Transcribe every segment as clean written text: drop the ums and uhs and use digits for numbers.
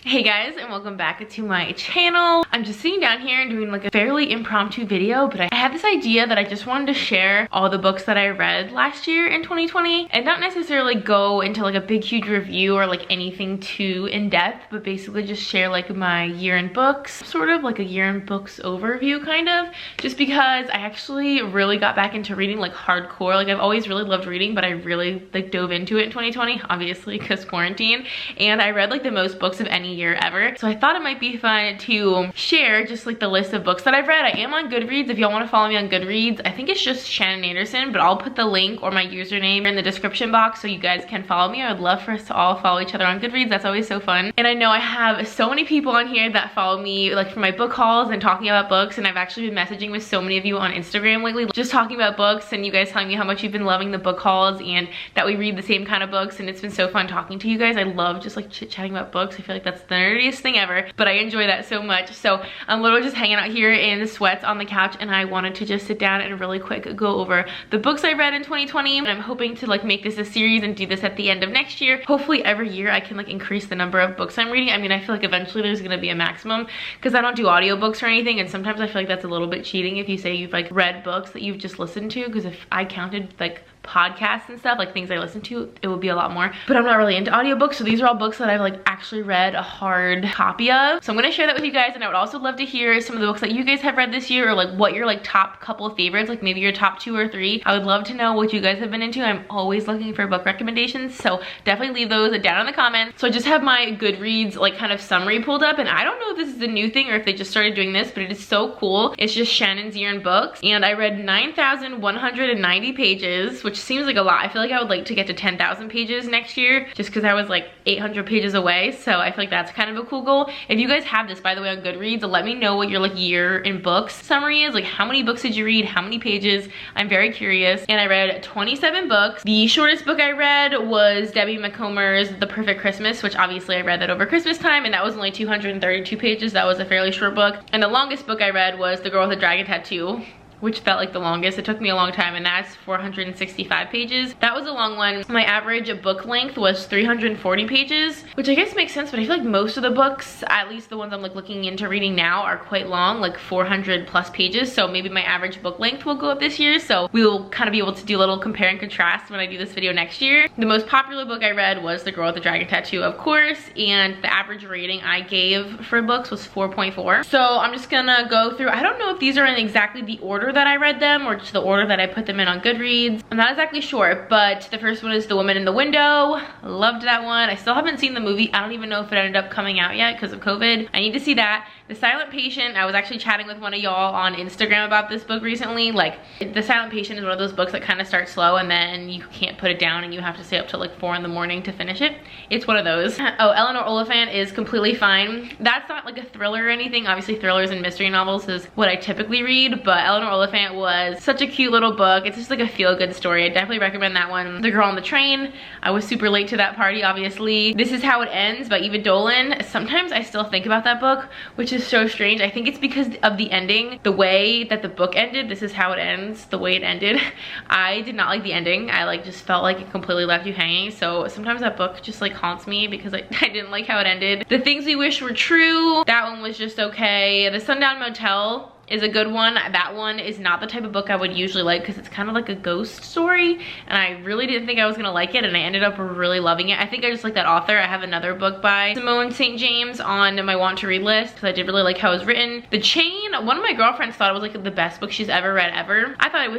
Hey guys, and welcome back to my channel. I'm just sitting down here and doing like a fairly impromptu video, but I had this idea that I just wanted to share all the books that I read last year in 2020 and not necessarily go into like a big huge review or like anything too in-depth, but basically just share like my year in books, sort of like a year in books overview kind of, just because I actually really got back into reading like hardcore. Like I've always really loved reading, but I really like dove into it in 2020, obviously because quarantine, and I read like the most books of any year ever. So I thought it might be fun to share just like the list of books that I've read. I am on GoodReads. If y'all want to follow me on GoodReads, I think it's just ShannonAndersen, but I'll put the link or my username in the description box so you guys can follow me. I would love for us to all follow each other on GoodReads. That's always so fun. And I know I have so many people on here that follow me like for my book hauls and talking about books, and I've actually been messaging with so many of you on Instagram lately just talking about books, and you guys telling me how much you've been loving the book hauls and that we read the same kind of books, and it's been so fun talking to you guys. I love just like chit-chatting about books. I feel like that's the nerdiest thing ever, but I enjoy that so much. So I'm literally just hanging out here in the sweats on the couch, and I wanted to just sit down and really quick go over the books I read in 2020, and I'm hoping to like make this a series and do this at the end of next year. Hopefully every year I can like increase the number of books I'm reading. I mean, I feel like eventually there's gonna be a maximum because I don't do audiobooks or anything, and sometimes I feel like that's a little bit cheating if you say you've like read books that you've just listened to, because if I counted like podcasts and stuff, like things I listen to, it would be a lot more, but I'm not really into audiobooks. So these are all books that I've like actually read a hard copy of, so I'm gonna share that with you guys. And I would also love to hear some of the books that you guys have read this year, or like what your like top couple of favorites, like maybe your top 2 or 3. I would love to know what you guys have been into. I'm always looking for book recommendations, so definitely leave those down in the comments. So I just have my GoodReads like kind of summary pulled up, and I don't know if this is a new thing or if they just started doing this, but it is so cool. It's just Shannon's year in books, and I read 9,190 pages, which seems like a lot. I feel like I would like to get to 10,000 pages next year, just because I was like 800 pages away, so I feel like that's kind of a cool goal. If you guys have this, by the way, on GoodReads, let me know what your like year in books summary is. Like how many books did you read? How many pages? I'm very curious. And I read 27 books. The shortest book I read was Debbie McComer's The Perfect Christmas, which obviously I read that over Christmas time, and that was only 232 pages. That was a fairly short book. And the longest book I read was The Girl with the Dragon Tattoo, which felt like the longest. It took me a long time, and that's 465 pages. That was a long one. My average book length was 340 pages, which I guess makes sense, but I feel like most of the books, at least the ones I'm like looking into reading now, are quite long, like 400 plus pages. So maybe my average book length will go up this year. So we will kind of be able to do a little compare and contrast when I do this video next year. The most popular book I read was The Girl with the Dragon Tattoo, of course, and the average rating I gave for books was 4.4. So I'm just gonna go through, I don't know if these are in exactly the order that I read them or just the order that I put them in on GoodReads. I'm not exactly sure, but the first one is The Woman in the Window. Loved that one. I still haven't seen the movie. I don't even know if it ended up coming out yet because of COVID. I need to see that. The Silent Patient, I was actually chatting with one of y'all on Instagram about this book recently. Like, The Silent Patient is one of those books that kind of starts slow and then you can't put it down and you have to stay up till like 4 in the morning to finish it. It's one of those. Oh, Eleanor Oliphant is Completely Fine. That's not like a thriller or anything. Obviously thrillers and mystery novels is what I typically read, but Eleanor Oliphant was such a cute little book. It's just like a feel-good story. I definitely recommend that one. The Girl on the Train. I was super late to that party, obviously. This Is How It Ends by Eva Dolan. Sometimes I still think about that book, which is so strange. I think it's because of the ending, the way that the book ended. This Is How It Ends, the way it ended. I did not like the ending. I like just felt like it completely left you hanging. So sometimes that book just like haunts me because I didn't like how it ended. The Things We Wish Were True. That one was just okay. The Sundown Motel is a good one. That one is not the type of book I would usually like because it's kind of like a ghost story, and I really didn't think I was gonna like it, and I ended up really loving it. I think I just like that author. I have another book by Simone St. James on my want to read list because I did really like how it was written. The Chain, one of my girlfriends thought it was like the best book she's ever read ever. I thought it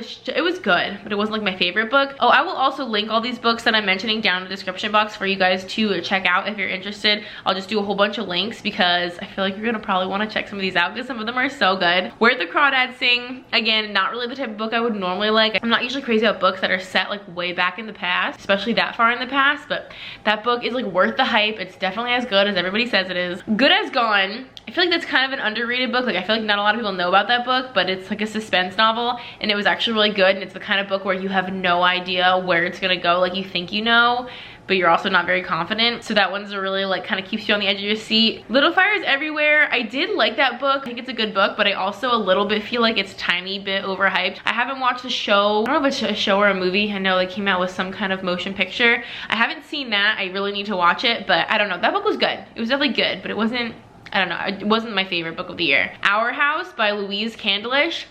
was good, but it wasn't like my favorite book. Oh, I will also link all these books that I'm mentioning down in the description box for you guys to check out if you're interested. I'll just do a whole bunch of links because I feel like you're gonna probably want to check some of these out because some of them are so good. Where the Crawdads Sing, again, not really the type of book I would normally like. I'm not usually crazy about books that are set like way back in the past, especially that far in the past, but that book is like worth the hype. It's definitely as good as everybody says it is. Good as Gone. I feel like that's kind of an underrated book. Like I feel like not a lot of people know about that book, but it's like a suspense novel and it was actually really good, and it's the kind of book where you have no idea where it's gonna go. Like you think you know, but you're also not very confident. So that one's really like kind of keeps you on the edge of your seat. Little Fires Everywhere, I did like that book. I think it's a good book, but I also a little bit feel like it's a tiny bit overhyped. I haven't watched the show. I don't know if it's a show or a movie. I know they came out with some kind of motion picture. I haven't seen that. I really need to watch it, but I don't know. That book was good. It was definitely good, but it wasn't, I don't know, it wasn't my favorite book of the year. Our House by Louise Candlish.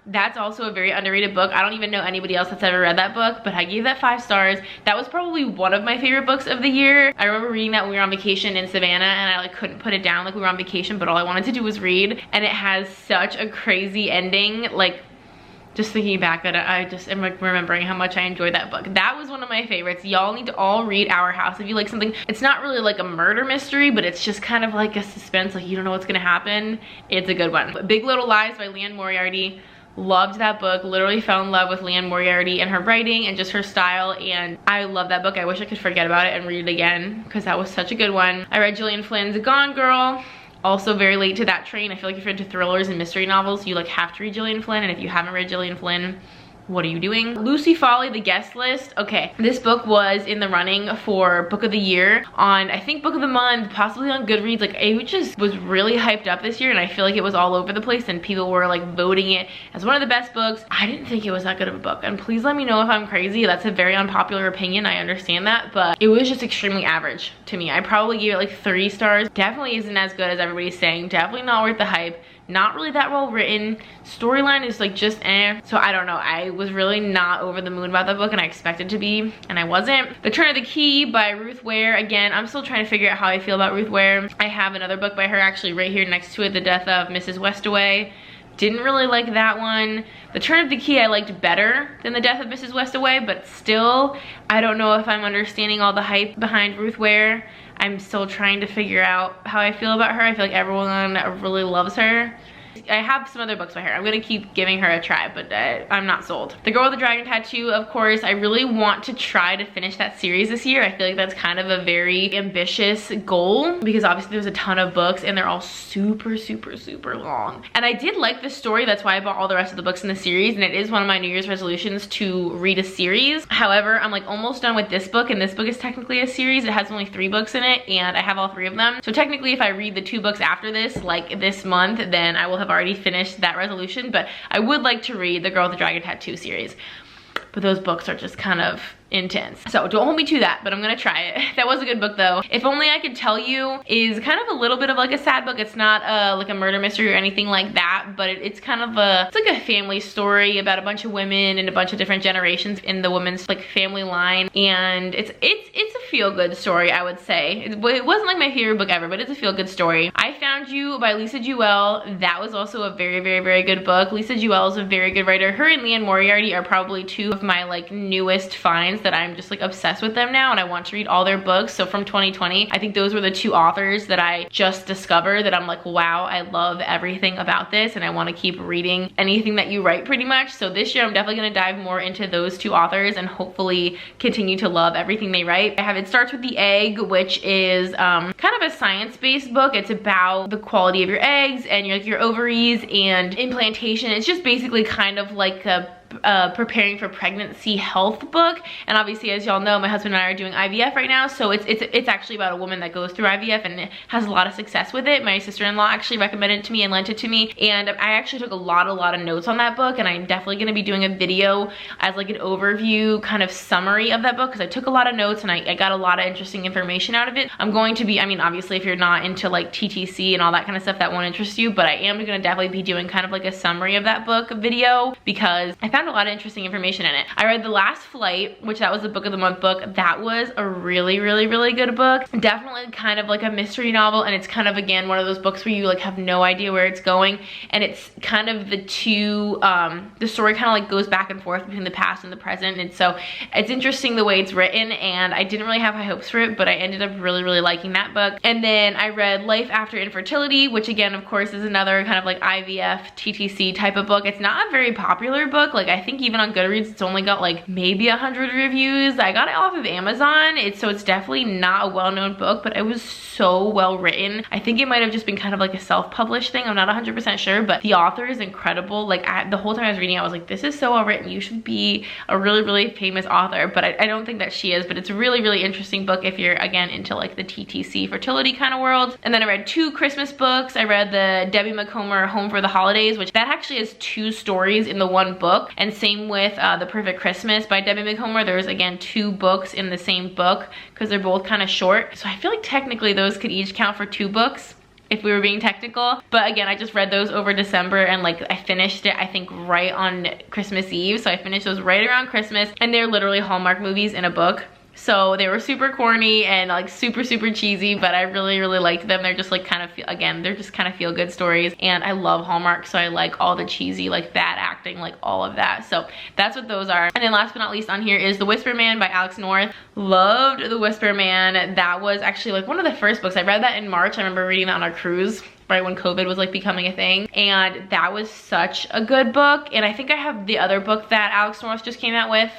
That's also a very underrated book. I don't even know anybody else that's ever read that book, but I gave that 5 stars. That was probably one of my favorite books of the year. I remember reading that when we were on vacation in Savannah, and I like couldn't put it down. Like, we were on vacation, but all I wanted to do was read, and it has such a crazy ending. Like, just thinking back at it, I just am like remembering how much I enjoyed that book. That was one of my favorites. Y'all need to all read Our House. If you like something, it's not really like a murder mystery, but it's just kind of like a suspense, like you don't know what's gonna happen. It's a good one. Big Little Lies by Liane Moriarty. Loved that book. Literally fell in love with Liane Moriarty and her writing and just her style, and I love that book. I wish I could forget about it and read it again because that was such a good one. I read Gillian Flynn's Gone Girl. Also very late to that train. I feel like if you're into thrillers and mystery novels, you like have to read Gillian Flynn, and if you haven't read Gillian Flynn, what are you doing? Lucy Folly, The Guest List. Okay, this book was in the running for book of the year on, I think, book of the month, possibly on GoodReads. Like, it just was really hyped up this year, and I feel like it was all over the place, and people were like voting it as one of the best books. I didn't think it was that good of a book, and please let me know if I'm crazy. That's a very unpopular opinion, I understand that, but it was just extremely average to me. I probably gave it like 3 stars. Definitely isn't as good as everybody's saying. Definitely not worth the hype. Not really that well written. Storyline is like just eh. So I don't know. I was really not over the moon about that book, and I expected to be, and I wasn't. The Turn of the Key by Ruth Ware. Again, I'm still trying to figure out how I feel about Ruth Ware. I have another book by her actually right here next to it, The Death of Mrs. Westaway. Didn't really like that one. The Turn of the Key I liked better than The Death of Mrs. Westaway, but still, I don't know if I'm understanding all the hype behind Ruth Ware. I'm still trying to figure out how I feel about her. I feel like everyone really loves her. I have some other books by her. I'm gonna keep giving her a try, but I'm not sold. The Girl with the Dragon Tattoo, of course. I really want to try to finish that series this year. I feel like that's kind of a very ambitious goal because obviously there's a ton of books and they're all super, super, super long. And I did like this story. That's why I bought all the rest of the books in the series, and it is one of my New Year's resolutions to read a series. However, I'm like almost done with this book, and this book is technically a series. It has only 3 books in it, and I have all 3 of them. So technically, if I read the 2 books after this, like this month, then I will have already finished that resolution. But I would like to read the Girl with the Dragon Tattoo series, but those books are just kind of intense. So don't hold me to that, but I'm gonna try it. That was a good book though. If Only I Could Tell You is kind of a little bit of like a sad book. It's not like a murder mystery or anything like that, but it's kind of it's like a family story about a bunch of women and a bunch of different generations in the women's like family line, and it's a feel-good story, I would say. It wasn't like my favorite book ever, but it's a feel-good story. I Found You by Lisa Jewell. That was also a very, very, very good book. Lisa Jewell is a very good writer. Her and Liane Moriarty are probably 2 of my like newest finds that I'm just like obsessed with them now, and I want to read all their books. So from 2020, I think those were the 2 authors that I just discovered that I'm like, wow, I love everything about this, and I want to keep reading anything that you write pretty much. So this year I'm definitely going to dive more into those 2 authors and hopefully continue to love everything they write. I have It Starts with the Egg, which is kind of a science-based book. It's about the quality of your eggs and your ovaries and implantation. It's just basically kind of like a preparing for pregnancy health book. And obviously, as y'all know, my husband and I are doing IVF right now, so it's actually about a woman that goes through IVF and has a lot of success with it. My sister-in-law actually recommended it to me and lent it to me, and I actually took a lot of notes on that book, and I'm definitely going to be doing a video as like an overview kind of summary of that book because I took a lot of notes and I got a lot of interesting information out of it. I'm going to be, I mean, obviously if you're not into like TTC and all that kind of stuff, that won't interest you, but I am going to definitely be doing kind of like a summary of that book video because I found a lot of interesting information in it. I read The Last Flight, which that was the book of the month book. That was a really, really, really good book. Definitely kind of like a mystery novel, and it's kind of, again, one of those books where you like have no idea where it's going, and it's kind of the story kind of like goes back and forth between the past and the present, and so it's interesting the way it's written, and I didn't really have high hopes for it, but I ended up really, really liking that book. And then I read Life After Infertility, which again, of course, is another kind of like IVF, TTC type of book. It's not a very popular book. Like, I think even on GoodReads, it's only got like maybe 100 reviews. I got it off of Amazon. So it's definitely not a well-known book, but it was so well written. I think it might have just been kind of like a self-published thing. I'm not 100% sure, but the author is incredible. Like the whole time I was reading it, I was like, this is so well written. You should be a really, really famous author, but I don't think that she is, but it's a really, really interesting book if you're, again, into like the TTC fertility kind of world. And then I read 2 Christmas books. I read the Debbie McComber Home for the Holidays, which that actually has 2 stories in the one book. And same with The Perfect Christmas by Debbie McComber. There's, again, 2 books in the same book because they're both kind of short. So I feel like technically those could each count for 2 books if we were being technical. But again, I just read those over December, and like I finished it I think right on Christmas Eve. So I finished those right around Christmas, and they're literally Hallmark movies in a book. So they were super corny and like super cheesy, but I really liked them. They're just like kind of, again, they're just kind of feel good stories, and I love Hallmark, so I like all the cheesy, like bad acting, like all of that. So that's what those are. And then last but not least on here is The Whisper Man by Alex North. Loved The Whisper Man. That was actually like one of the first books. I read that in March. I remember reading that on our cruise right when COVID was like becoming a thing, and that was such a good book. And I think I have the other book that Alex North just came out with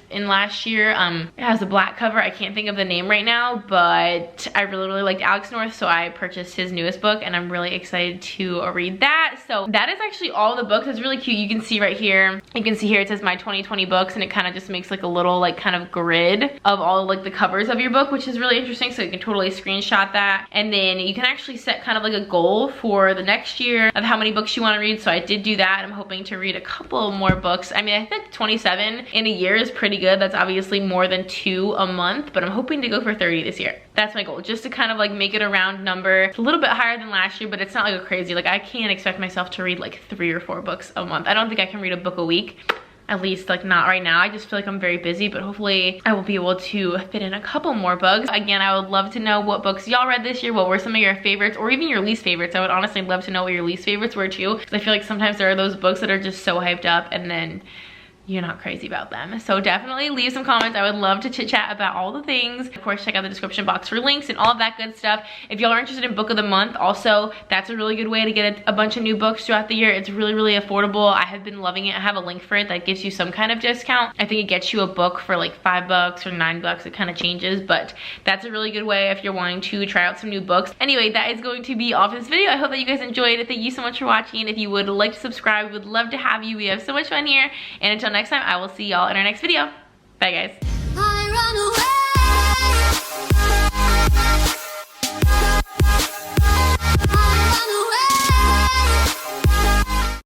in last year. It has a black cover. I can't think of the name right now, but I really liked Alex North, so I purchased his newest book, and I'm really excited to read that. So that is actually all the books. It's really cute. You can see right here, you can see here it says my 2020 books, and it kind of just makes like a little like kind of grid of all like the covers of your book, which is really interesting. So you can totally screenshot that, and then you can actually set kind of like a goal for the next year of how many books you want to read. So I did do that. I'm hoping to read a couple more books. I mean, I think 27 in a year is pretty good. That's obviously more than 2 a month, but I'm hoping to go for 30 this year. That's my goal, just to kind of like make it a round number. It's a little bit higher than last year, but it's not like a crazy, like I can't expect myself to read like 3 or 4 books a month. I don't think I can read a book a week. At least like not right now. I just feel like I'm very busy, but hopefully I will be able to fit in a couple more books. Again, I would love to know what books y'all read this year. What were some of your favorites, or even your least favorites? I would honestly love to know what your least favorites were too, because I feel like sometimes there are those books that are just so hyped up and then you're not crazy about them. So definitely leave some comments. I would love to chit chat about all the things. Of course, check out the description box for links and all of that good stuff. If y'all are interested in book of the month, also that's a really good way to get a bunch of new books throughout the year. It's really affordable. I have been loving it. I have a link for it that gives you some kind of discount. I think it gets you a book for like $5 or $9. It kind of changes, but that's a really good way if you're wanting to try out some new books. Anyway, that is going to be all for this video. I hope that you guys enjoyed it. Thank you so much for watching. If you would like to subscribe, we would love to have you. We have so much fun here, and until next time, I will see y'all in our next video. Bye guys.